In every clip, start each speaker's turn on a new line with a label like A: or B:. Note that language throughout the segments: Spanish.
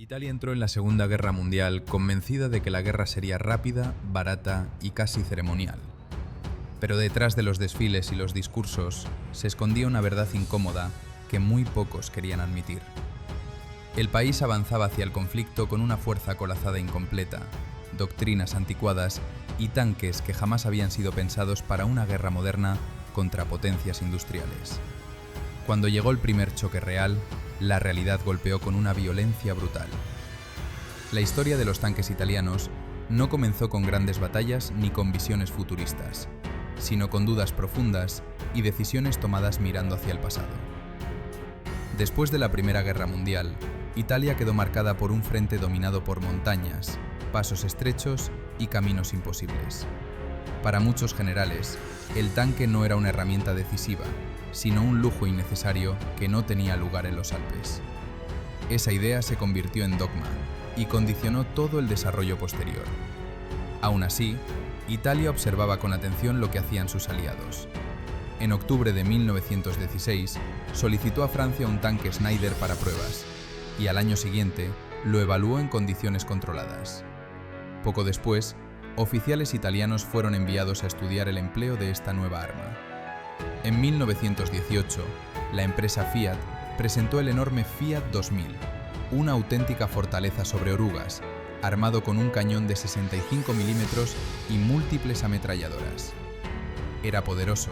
A: Italia entró en la Segunda Guerra Mundial convencida de que la guerra sería rápida, barata y casi ceremonial. Pero detrás de los desfiles y los discursos se escondía una verdad incómoda que muy pocos querían admitir. El país avanzaba hacia el conflicto con una fuerza acorazada incompleta, doctrinas anticuadas y tanques que jamás habían sido pensados para una guerra moderna contra potencias industriales. Cuando llegó el primer choque real, la realidad golpeó con una violencia brutal. La historia de los tanques italianos no comenzó con grandes batallas ni con visiones futuristas, sino con dudas profundas y decisiones tomadas mirando hacia el pasado. Después de la Primera Guerra Mundial, Italia quedó marcada por un frente dominado por montañas, pasos estrechos y caminos imposibles. Para muchos generales, el tanque no era una herramienta decisiva, sino un lujo innecesario que no tenía lugar en los Alpes. Esa idea se convirtió en dogma y condicionó todo el desarrollo posterior. Aún así, Italia observaba con atención lo que hacían sus aliados. En octubre de 1916, solicitó a Francia un tanque Schneider para pruebas, y al año siguiente lo evaluó en condiciones controladas. Poco después, oficiales italianos fueron enviados a estudiar el empleo de esta nueva arma. En 1918, la empresa Fiat presentó el enorme Fiat 2000, una auténtica fortaleza sobre orugas, armado con un cañón de 65 milímetros y múltiples ametralladoras. Era poderoso,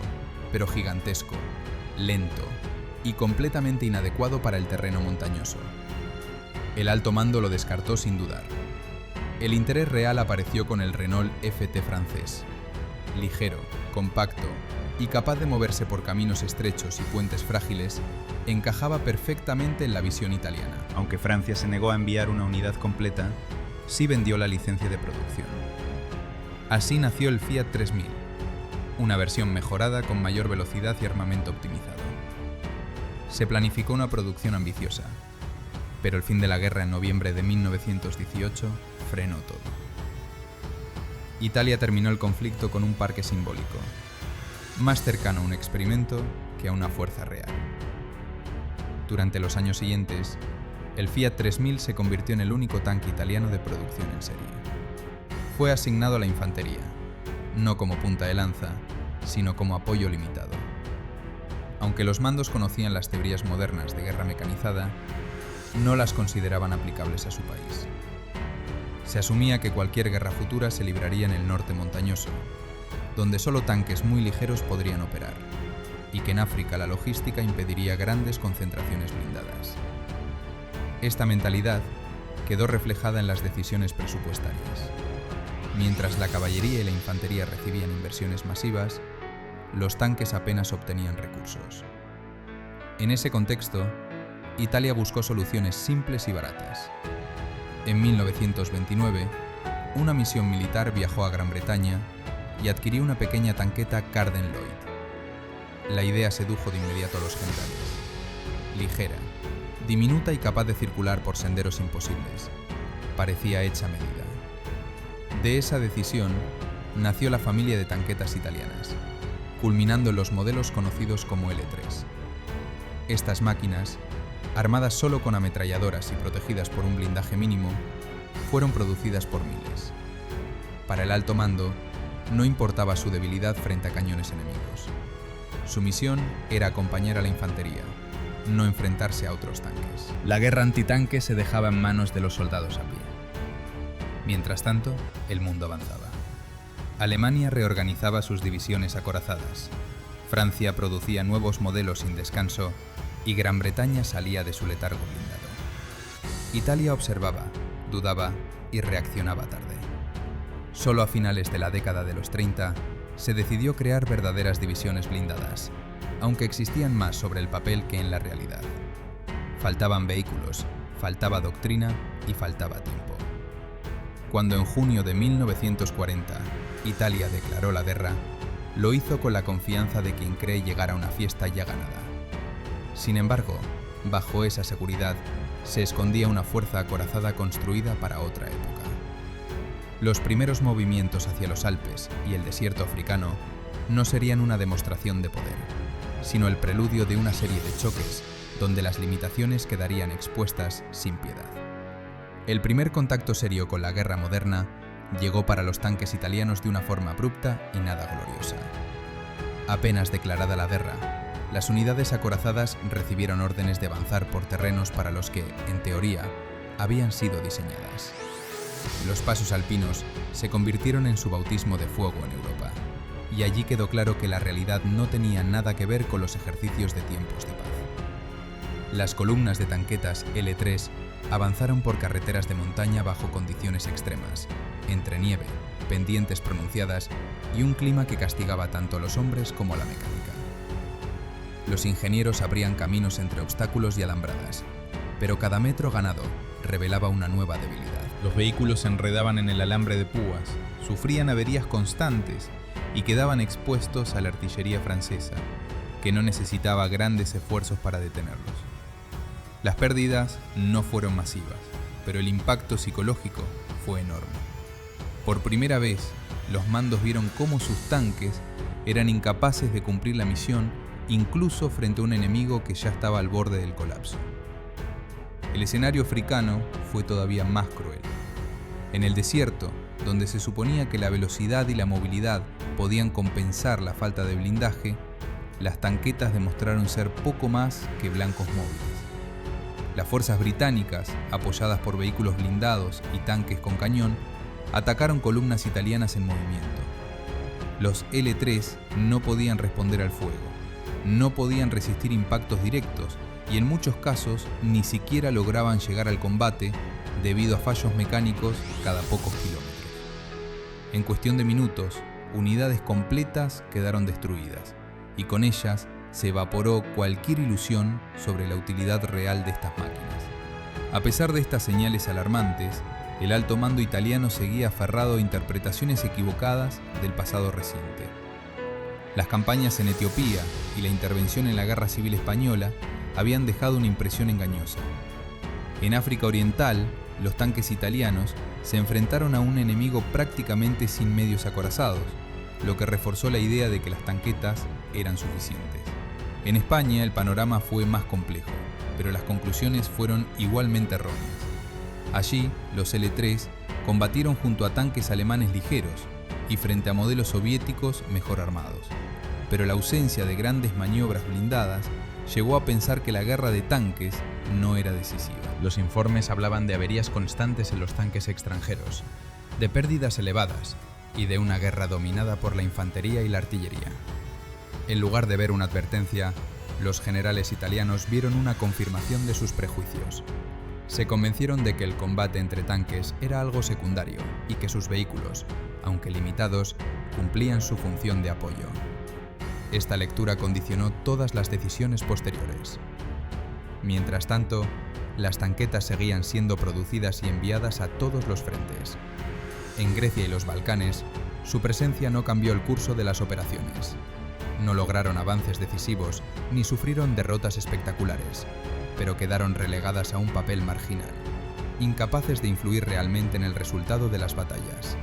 A: pero gigantesco, lento y completamente inadecuado para el terreno montañoso. El alto mando lo descartó sin dudar. El interés real apareció con el Renault FT francés. Ligero, compacto y capaz de moverse por caminos estrechos y puentes frágiles, encajaba perfectamente en la visión italiana.
B: Aunque Francia se negó a enviar una unidad completa, sí vendió la licencia de producción.
A: Así nació el Fiat 3000, una versión mejorada con mayor velocidad y armamento optimizado. Se planificó una producción ambiciosa, pero el fin de la guerra en noviembre de 1918 frenó todo. Italia terminó el conflicto con un parque simbólico, más cercano a un experimento que a una fuerza real. Durante los años siguientes, el Fiat 3000 se convirtió en el único tanque italiano de producción en serie. Fue asignado a la infantería, no como punta de lanza, sino como apoyo limitado. Aunque los mandos conocían las teorías modernas de guerra mecanizada, no las consideraban aplicables a su país. Se asumía que cualquier guerra futura se libraría en el norte montañoso, donde solo tanques muy ligeros podrían operar, y que en África la logística impediría grandes concentraciones blindadas. Esta mentalidad quedó reflejada en las decisiones presupuestarias. Mientras la caballería y la infantería recibían inversiones masivas, los tanques apenas obtenían recursos. En ese contexto, Italia buscó soluciones simples y baratas. En 1929, una misión militar viajó a Gran Bretaña y adquirió una pequeña tanqueta Carden Loyd. La idea sedujo de inmediato a los generales. Ligera, diminuta y capaz de circular por senderos imposibles, parecía hecha a medida. De esa decisión nació la familia de tanquetas italianas, culminando en los modelos conocidos como L3. Estas máquinas, armadas solo con ametralladoras y protegidas por un blindaje mínimo, fueron producidas por miles. Para el alto mando, no importaba su debilidad frente a cañones enemigos. Su misión era acompañar a la infantería, no enfrentarse a otros tanques. La guerra antitanque se dejaba en manos de los soldados a pie. Mientras tanto, el mundo avanzaba. Alemania reorganizaba sus divisiones acorazadas, Francia producía nuevos modelos sin descanso y Gran Bretaña salía de su letargo blindado. Italia observaba, dudaba y reaccionaba tarde. Solo a finales de la década de los 30 se decidió crear verdaderas divisiones blindadas, aunque existían más sobre el papel que en la realidad. Faltaban vehículos, faltaba doctrina y faltaba tiempo. Cuando en junio de 1940 Italia declaró la guerra, lo hizo con la confianza de quien cree llegar a una fiesta ya ganada. Sin embargo, bajo esa seguridad se escondía una fuerza acorazada construida para otra época. Los primeros movimientos hacia los Alpes y el desierto africano no serían una demostración de poder, sino el preludio de una serie de choques donde las limitaciones quedarían expuestas sin piedad. El primer contacto serio con la guerra moderna llegó para los tanques italianos de una forma abrupta y nada gloriosa. Apenas declarada la guerra, las unidades acorazadas recibieron órdenes de avanzar por terrenos para los que, en teoría, habían sido diseñadas. Los pasos alpinos se convirtieron en su bautismo de fuego en Europa, y allí quedó claro que la realidad no tenía nada que ver con los ejercicios de tiempos de paz. Las columnas de tanquetas L3 avanzaron por carreteras de montaña bajo condiciones extremas, entre nieve, pendientes pronunciadas y un clima que castigaba tanto a los hombres como a la mecánica. Los ingenieros abrían caminos entre obstáculos y alambradas, pero cada metro ganado revelaba una nueva debilidad.
B: Los vehículos se enredaban en el alambre de púas, sufrían averías constantes y quedaban expuestos a la artillería francesa, que no necesitaba grandes esfuerzos para detenerlos. Las pérdidas no fueron masivas, pero el impacto psicológico fue enorme. Por primera vez, los mandos vieron cómo sus tanques eran incapaces de cumplir la misión incluso frente a un enemigo que ya estaba al borde del colapso. El escenario africano fue todavía más cruel. En el desierto, donde se suponía que la velocidad y la movilidad podían compensar la falta de blindaje, las tanquetas demostraron ser poco más que blancos móviles. Las fuerzas británicas, apoyadas por vehículos blindados y tanques con cañón, atacaron columnas italianas en movimiento. Los L3 no podían responder al fuego, no podían resistir impactos directos y en muchos casos ni siquiera lograban llegar al combate debido a fallos mecánicos cada pocos kilómetros. En cuestión de minutos, unidades completas quedaron destruidas y con ellas se evaporó cualquier ilusión sobre la utilidad real de estas máquinas. A pesar de estas señales alarmantes, el alto mando italiano seguía aferrado a interpretaciones equivocadas del pasado reciente. Las campañas en Etiopía y la intervención en la Guerra Civil Española habían dejado una impresión engañosa. En África Oriental, los tanques italianos se enfrentaron a un enemigo prácticamente sin medios acorazados, lo que reforzó la idea de que las tanquetas eran suficientes. En España el panorama fue más complejo, pero las conclusiones fueron igualmente erróneas. Allí, los L3 combatieron junto a tanques alemanes ligeros y frente a modelos soviéticos mejor armados. Pero la ausencia de grandes maniobras blindadas llegó a pensar que la guerra de tanques no era decisiva.
A: Los informes hablaban de averías constantes en los tanques extranjeros, de pérdidas elevadas y de una guerra dominada por la infantería y la artillería. En lugar de ver una advertencia, los generales italianos vieron una confirmación de sus prejuicios. Se convencieron de que el combate entre tanques era algo secundario y que sus vehículos, aunque limitados, cumplían su función de apoyo. Esta lectura condicionó todas las decisiones posteriores. Mientras tanto, las tanquetas seguían siendo producidas y enviadas a todos los frentes. En Grecia y los Balcanes, su presencia no cambió el curso de las operaciones. No lograron avances decisivos ni sufrieron derrotas espectaculares, pero quedaron relegadas a un papel marginal, incapaces de influir realmente en el resultado de las batallas.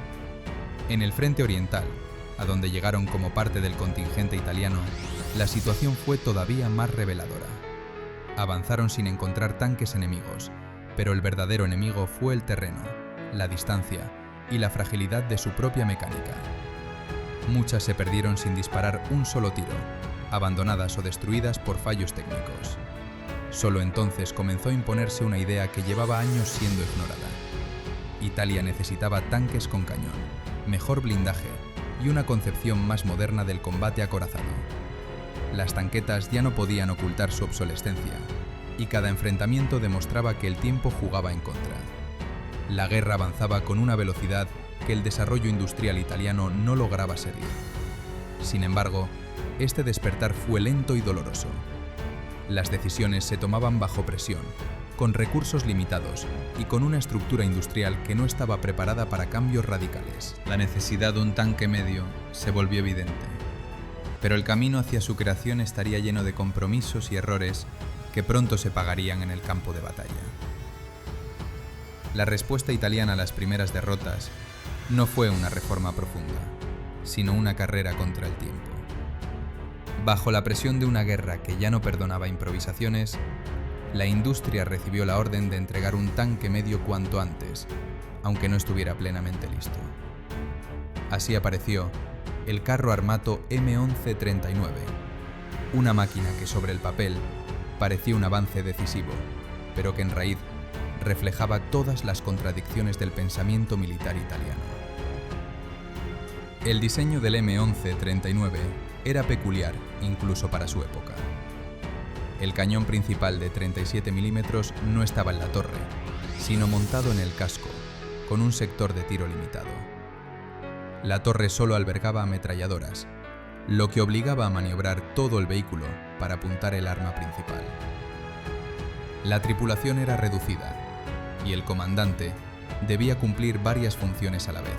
A: En el frente oriental, a donde llegaron como parte del contingente italiano, la situación fue todavía más reveladora. Avanzaron sin encontrar tanques enemigos, pero el verdadero enemigo fue el terreno, la distancia y la fragilidad de su propia mecánica. Muchas se perdieron sin disparar un solo tiro, abandonadas o destruidas por fallos técnicos. Solo entonces comenzó a imponerse una idea que llevaba años siendo ignorada. Italia necesitaba tanques con cañón, mejor blindaje y una concepción más moderna del combate acorazado. Las tanquetas ya no podían ocultar su obsolescencia, y cada enfrentamiento demostraba que el tiempo jugaba en contra. La guerra avanzaba con una velocidad que el desarrollo industrial italiano no lograba seguir. Sin embargo, este despertar fue lento y doloroso. Las decisiones se tomaban bajo presión, con recursos limitados y con una estructura industrial que no estaba preparada para cambios radicales.
B: La necesidad de un tanque medio se volvió evidente, pero el camino hacia su creación estaría lleno de compromisos y errores que pronto se pagarían en el campo de batalla. La respuesta italiana a las primeras derrotas no fue una reforma profunda, sino una carrera contra el tiempo. Bajo la presión de una guerra que ya no perdonaba improvisaciones,
A: la industria recibió la orden de entregar un tanque medio cuanto antes, aunque no estuviera plenamente listo. Así apareció el carro armato M1139, una máquina que sobre el papel parecía un avance decisivo, pero que en raíz reflejaba todas las contradicciones del pensamiento militar italiano. El diseño del M1139 era peculiar incluso para su época. El cañón principal de 37 milímetros no estaba en la torre, sino montado en el casco, con un sector de tiro limitado. La torre solo albergaba ametralladoras, lo que obligaba a maniobrar todo el vehículo para apuntar el arma principal. La tripulación era reducida, y el comandante debía cumplir varias funciones a la vez,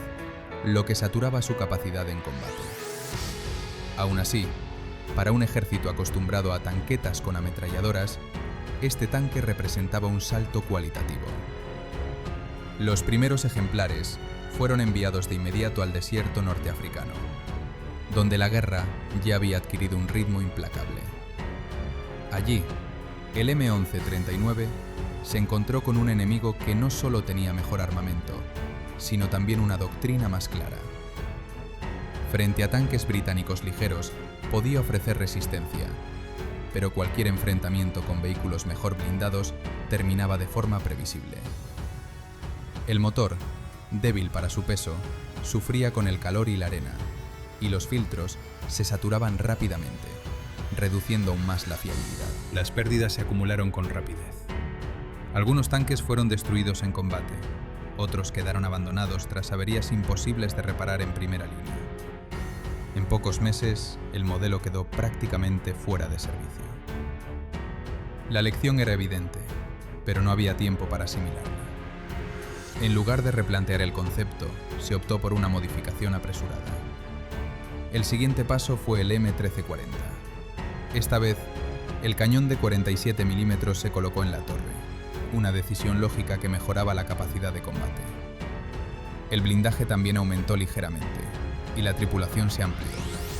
A: lo que saturaba su capacidad en combate. Aún así, para un ejército acostumbrado a tanquetas con ametralladoras, este tanque representaba un salto cualitativo. Los primeros ejemplares fueron enviados de inmediato al desierto norteafricano, donde la guerra ya había adquirido un ritmo implacable. Allí, el M1139 se encontró con un enemigo que no solo tenía mejor armamento, sino también una doctrina más clara. Frente a tanques británicos ligeros, podía ofrecer resistencia, pero cualquier enfrentamiento con vehículos mejor blindados terminaba de forma previsible. El motor, débil para su peso, sufría con el calor y la arena, y los filtros se saturaban rápidamente, reduciendo aún más la fiabilidad.
B: Las pérdidas se acumularon con rapidez. Algunos tanques fueron destruidos en combate, otros quedaron abandonados tras averías imposibles de reparar en primera línea. En pocos meses, el modelo quedó prácticamente fuera de servicio. La lección era evidente, pero no había tiempo para asimilarla. En lugar de replantear el concepto, se optó por una modificación apresurada. El siguiente paso fue el M1340. Esta vez, el cañón de 47 milímetros se colocó en la torre, una decisión lógica que mejoraba la capacidad de combate. El blindaje también aumentó ligeramente, y la tripulación se amplió,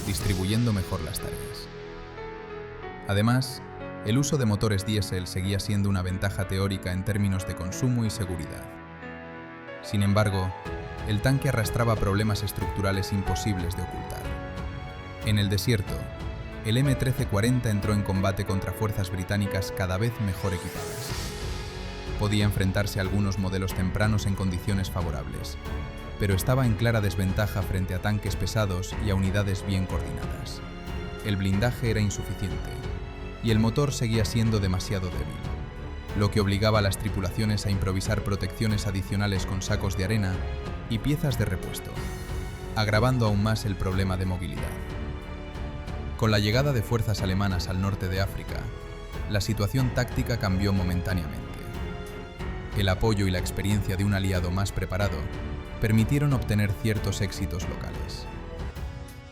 B: distribuyendo mejor las tareas. Además, el uso de motores diésel seguía siendo una ventaja teórica en términos de consumo y seguridad. Sin embargo, el tanque arrastraba problemas estructurales imposibles de ocultar. En el desierto, el M1340 entró en combate contra fuerzas británicas cada vez mejor equipadas. Podía enfrentarse a algunos modelos tempranos en condiciones favorables, pero estaba en clara desventaja frente a tanques pesados y a unidades bien coordinadas. El blindaje era insuficiente, y el motor seguía siendo demasiado débil, lo que obligaba a las tripulaciones a improvisar protecciones adicionales con sacos de arena y piezas de repuesto, agravando aún más el problema de movilidad. Con la llegada de fuerzas alemanas al norte de África, la situación táctica cambió momentáneamente. El apoyo y la experiencia de un aliado más preparado permitieron obtener ciertos éxitos locales.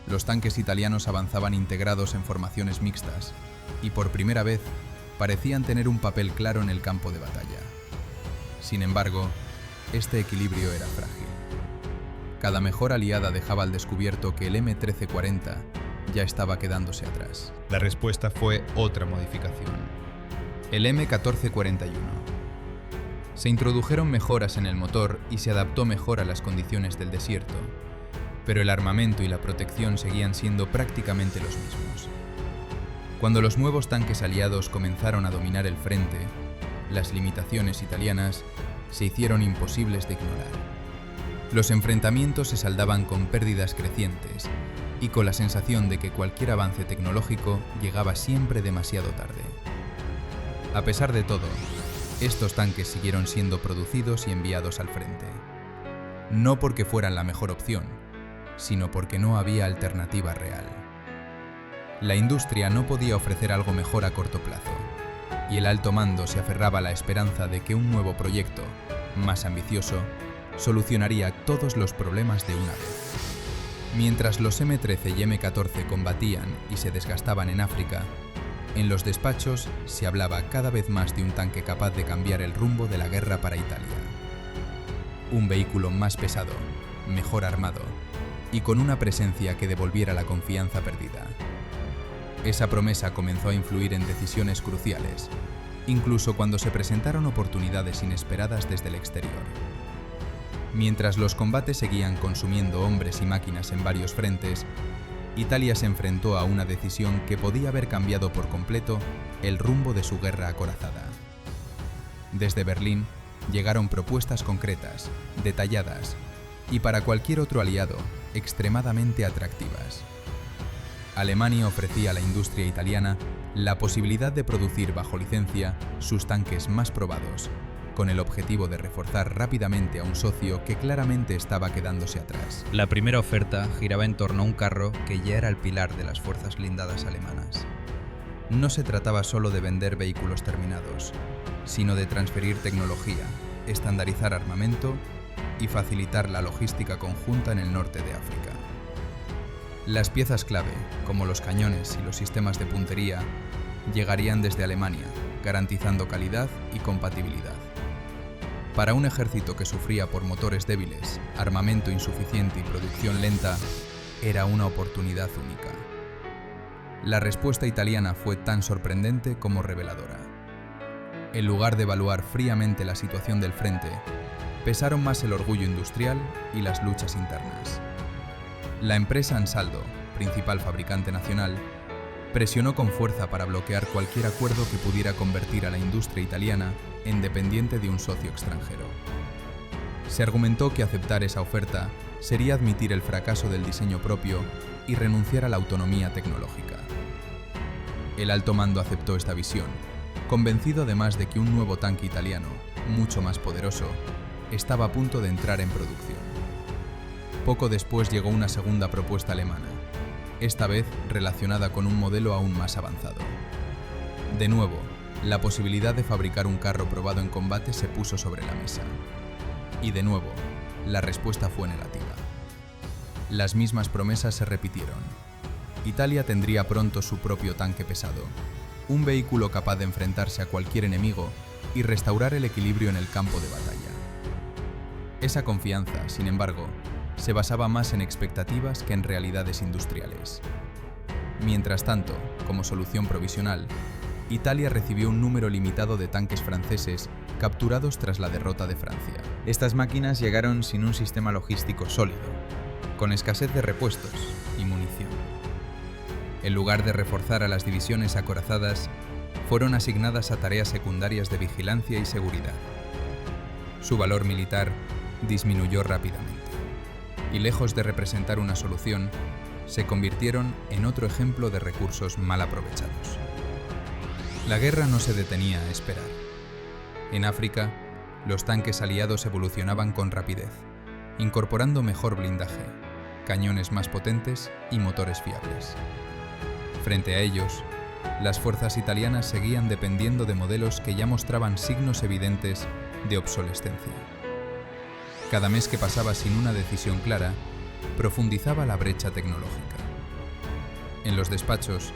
B: Los tanques italianos avanzaban integrados en formaciones mixtas y por primera vez parecían tener un papel claro en el campo de batalla. Sin embargo, este equilibrio era frágil. Cada mejor aliada dejaba al descubierto que el M1340 ya estaba quedándose atrás. La respuesta fue otra modificación.
A: El M1441. Se introdujeron mejoras en el motor y se adaptó mejor a las condiciones del desierto, pero el armamento y la protección seguían siendo prácticamente los mismos. Cuando los nuevos tanques aliados comenzaron a dominar el frente, las limitaciones italianas se hicieron imposibles de ignorar. Los enfrentamientos se saldaban con pérdidas crecientes y con la sensación de que cualquier avance tecnológico llegaba siempre demasiado tarde. A pesar de todo, estos tanques siguieron siendo producidos y enviados al frente. No porque fueran la mejor opción, sino porque no había alternativa real. La industria no podía ofrecer algo mejor a corto plazo, y el alto mando se aferraba a la esperanza de que un nuevo proyecto, más ambicioso, solucionaría todos los problemas de una vez. Mientras los M13 y M14 combatían y se desgastaban en África, en los despachos se hablaba cada vez más de un tanque capaz de cambiar el rumbo de la guerra para Italia. Un vehículo más pesado, mejor armado y con una presencia que devolviera la confianza perdida. Esa promesa comenzó a influir en decisiones cruciales, incluso cuando se presentaron oportunidades inesperadas desde el exterior. Mientras los combates seguían consumiendo hombres y máquinas en varios frentes, Italia se enfrentó a una decisión que podía haber cambiado por completo el rumbo de su guerra acorazada. Desde Berlín llegaron propuestas concretas, detalladas y para cualquier otro aliado, extremadamente atractivas. Alemania ofrecía a la industria italiana la posibilidad de producir bajo licencia sus tanques más probados, con el objetivo de reforzar rápidamente a un socio que claramente estaba quedándose atrás.
C: La primera oferta giraba en torno a un carro que ya era el pilar de las fuerzas blindadas alemanas. No se trataba solo de vender vehículos terminados, sino de transferir tecnología, estandarizar armamento y facilitar la logística conjunta en el norte de África. Las piezas clave, como los cañones y los sistemas de puntería, llegarían desde Alemania, garantizando calidad y compatibilidad. Para un ejército que sufría por motores débiles, armamento insuficiente y producción lenta, era una oportunidad única. La respuesta italiana fue tan sorprendente como reveladora. En lugar de evaluar fríamente la situación del frente, pesaron más el orgullo industrial y las luchas internas. La empresa Ansaldo, principal fabricante nacional, presionó con fuerza para bloquear cualquier acuerdo que pudiera convertir a la industria italiana en dependiente de un socio extranjero. Se argumentó que aceptar esa oferta sería admitir el fracaso del diseño propio y renunciar a la autonomía tecnológica. El alto mando aceptó esta visión, convencido además de que un nuevo tanque italiano, mucho más poderoso, estaba a punto de entrar en producción. Poco después llegó una segunda propuesta alemana, esta vez relacionada con un modelo aún más avanzado. De nuevo, la posibilidad de fabricar un carro probado en combate se puso sobre la mesa. Y de nuevo, la respuesta fue negativa. Las mismas promesas se repitieron. Italia tendría pronto su propio tanque pesado, un vehículo capaz de enfrentarse a cualquier enemigo y restaurar el equilibrio en el campo de batalla. Esa confianza, sin embargo, se basaba más en expectativas que en realidades industriales. Mientras tanto, como solución provisional, Italia recibió un número limitado de tanques franceses capturados tras la derrota de Francia.
B: Estas máquinas llegaron sin un sistema logístico sólido, con escasez de repuestos y munición. En lugar de reforzar a las divisiones acorazadas, fueron asignadas a tareas secundarias de vigilancia y seguridad. Su valor militar disminuyó rápidamente, y lejos de representar una solución, se convirtieron en otro ejemplo de recursos mal aprovechados. La guerra no se detenía a esperar. En África, los tanques aliados evolucionaban con rapidez, incorporando mejor blindaje, cañones más potentes y motores fiables. Frente a ellos, las fuerzas italianas seguían dependiendo de modelos que ya mostraban signos evidentes de obsolescencia. Cada mes que pasaba sin una decisión clara, profundizaba la brecha tecnológica. En los despachos,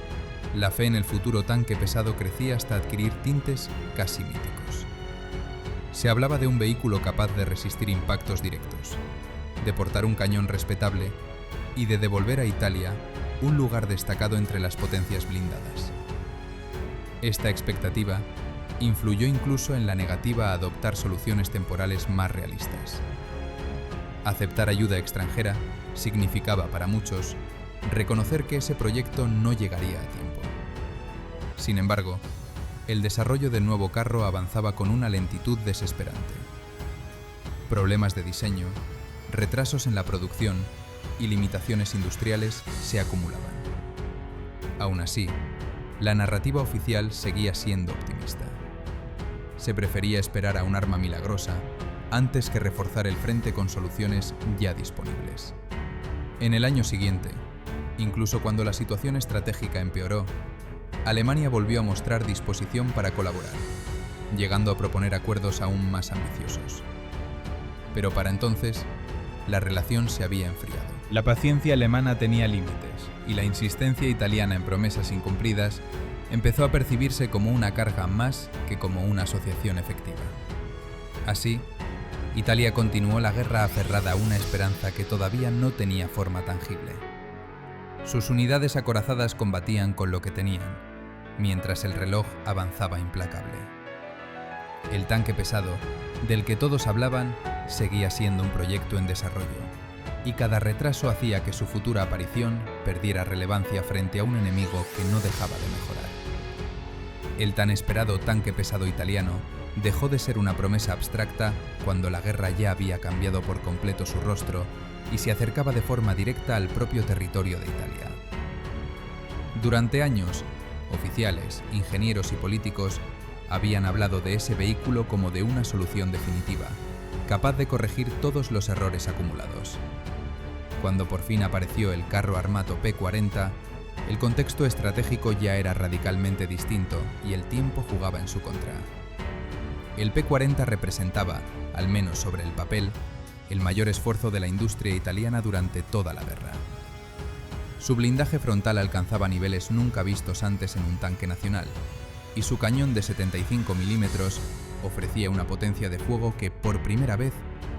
B: la fe en el futuro tanque pesado crecía hasta adquirir tintes casi míticos. Se hablaba de un vehículo capaz de resistir impactos directos, de portar un cañón respetable y de devolver a Italia un lugar destacado entre las potencias blindadas. Esta expectativa influyó incluso en la negativa a adoptar soluciones temporales más realistas. Aceptar ayuda extranjera significaba para muchos reconocer que ese proyecto no llegaría a tiempo. Sin embargo, el desarrollo del nuevo carro avanzaba con una lentitud desesperante. Problemas de diseño, retrasos en la producción y limitaciones industriales se acumulaban. Aún así, la narrativa oficial seguía siendo optimista. Se prefería esperar a un arma milagrosa antes que reforzar el frente con soluciones ya disponibles. En el año siguiente, incluso cuando la situación estratégica empeoró, Alemania volvió a mostrar disposición para colaborar, llegando a proponer acuerdos aún más ambiciosos. Pero para entonces, la relación se había enfriado. La paciencia alemana tenía límites, y la insistencia italiana en promesas incumplidas empezó a percibirse como una carga más que como una asociación efectiva. Así, Italia continuó la guerra aferrada a una esperanza que todavía no tenía forma tangible. Sus unidades acorazadas combatían con lo que tenían, mientras el reloj avanzaba implacable.
A: El tanque pesado, del que todos hablaban, seguía siendo un proyecto en desarrollo, y cada retraso hacía que su futura aparición perdiera relevancia frente a un enemigo que no dejaba de mejorar. El tan esperado tanque pesado italiano dejó de ser una promesa abstracta cuando la guerra ya había cambiado por completo su rostro y se acercaba de forma directa al propio territorio de Italia. Durante años, oficiales, ingenieros y políticos habían hablado de ese vehículo como de una solución definitiva, capaz de corregir todos los errores acumulados. Cuando por fin apareció el carro armato P-40, el contexto estratégico ya era radicalmente distinto y el tiempo jugaba en su contra. El P-40 representaba, al menos sobre el papel, el mayor esfuerzo de la industria italiana durante toda la guerra. Su blindaje frontal alcanzaba niveles nunca vistos antes en un tanque nacional, y su cañón de 75 milímetros ofrecía una potencia de fuego que, por primera vez,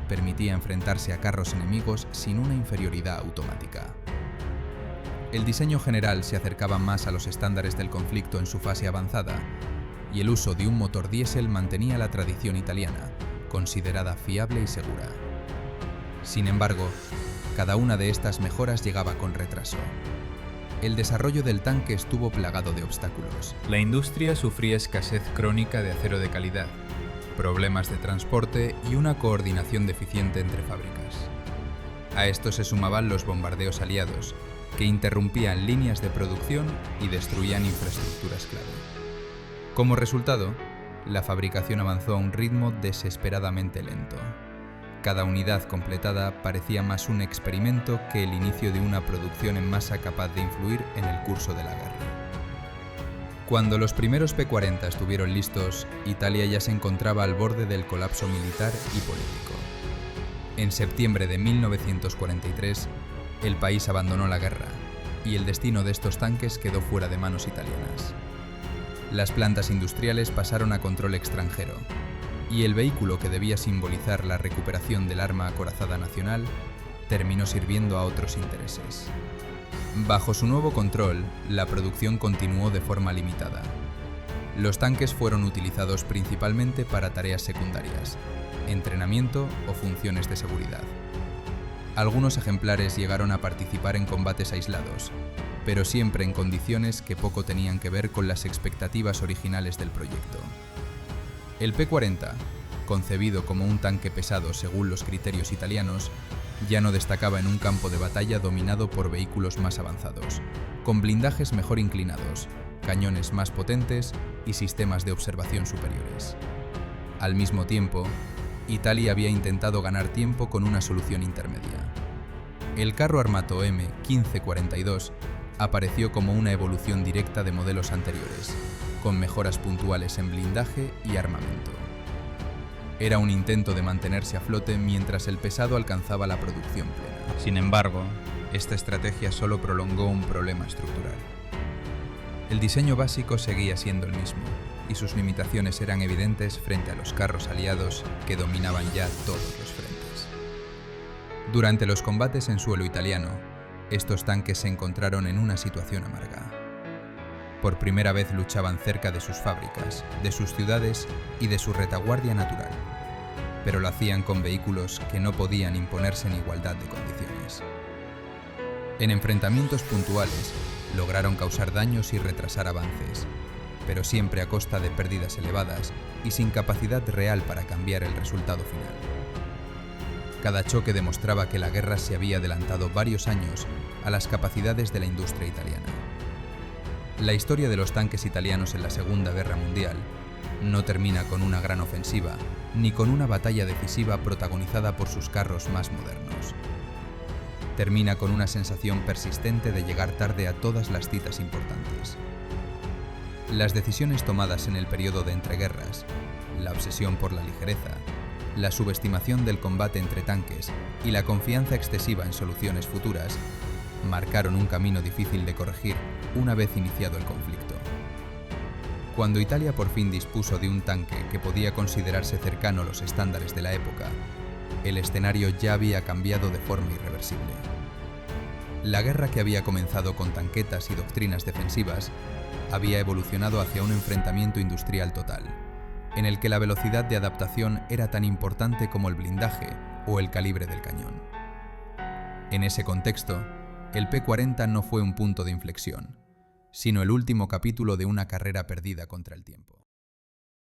A: permitía enfrentarse a carros enemigos sin una inferioridad automática. El diseño general se acercaba más a los estándares del conflicto en su fase avanzada, y el uso de un motor diésel mantenía la tradición italiana, considerada fiable y segura. Sin embargo, cada una de estas mejoras llegaba con retraso. El desarrollo del tanque estuvo plagado de obstáculos.
B: La industria sufría escasez crónica de acero de calidad, problemas de transporte y una coordinación deficiente entre fábricas. A esto se sumaban los bombardeos aliados, que interrumpían líneas de producción y destruían infraestructuras clave. Como resultado, la fabricación avanzó a un ritmo desesperadamente lento. Cada unidad completada parecía más un experimento que el inicio de una producción en masa capaz de influir en el curso de la guerra. Cuando los primeros P-40 estuvieron listos, Italia ya se encontraba al borde del colapso militar y político. En septiembre de 1943, el país abandonó la guerra, y el destino de estos tanques quedó fuera de manos italianas. Las plantas industriales pasaron a control extranjero, y el vehículo que debía simbolizar la recuperación del arma acorazada nacional terminó sirviendo a otros intereses. Bajo su nuevo control, la producción continuó de forma limitada. Los tanques fueron utilizados principalmente para tareas secundarias, entrenamiento o funciones de seguridad. Algunos ejemplares llegaron a participar en combates aislados, pero siempre en condiciones que poco tenían que ver con las expectativas originales del proyecto. El P-40, concebido como un tanque pesado según los criterios italianos, ya no destacaba en un campo de batalla dominado por vehículos más avanzados, con blindajes mejor inclinados, cañones más potentes y sistemas de observación superiores. Al mismo tiempo, Italia había intentado ganar tiempo con una solución intermedia. El carro armato M1542 apareció como una evolución directa de modelos anteriores, con mejoras puntuales en blindaje y armamento. Era un intento de mantenerse a flote mientras el pesado alcanzaba la producción plena.
C: Sin embargo, esta estrategia solo prolongó un problema estructural. El diseño básico seguía siendo el mismo, y sus limitaciones eran evidentes frente a los carros aliados que dominaban ya todos los frentes. Durante los combates en suelo italiano, estos tanques se encontraron en una situación amarga. Por primera vez luchaban cerca de sus fábricas, de sus ciudades y de su retaguardia natural, pero lo hacían con vehículos que no podían imponerse en igualdad de condiciones. En enfrentamientos puntuales, lograron causar daños y retrasar avances, pero siempre a costa de pérdidas elevadas y sin capacidad real para cambiar el resultado final. Cada choque demostraba que la guerra se había adelantado varios años a las capacidades de la industria italiana. La historia de los tanques italianos en la Segunda Guerra Mundial no termina con una gran ofensiva ni con una batalla decisiva protagonizada por sus carros más modernos. Termina con una sensación persistente de llegar tarde a todas las citas importantes. Las decisiones tomadas en el periodo de entreguerras, la obsesión por la ligereza, la subestimación del combate entre tanques y la confianza excesiva en soluciones futuras marcaron un camino difícil de corregir una vez iniciado el conflicto. Cuando Italia por fin dispuso de un tanque que podía considerarse cercano a los estándares de la época, el escenario ya había cambiado de forma irreversible. La guerra que había comenzado con tanquetas y doctrinas defensivas había evolucionado hacia un enfrentamiento industrial total,
A: en el que la velocidad de adaptación era tan importante como el blindaje o el calibre del cañón. En ese contexto, el P-40 no fue un punto de inflexión, sino el último capítulo de una carrera perdida contra el tiempo.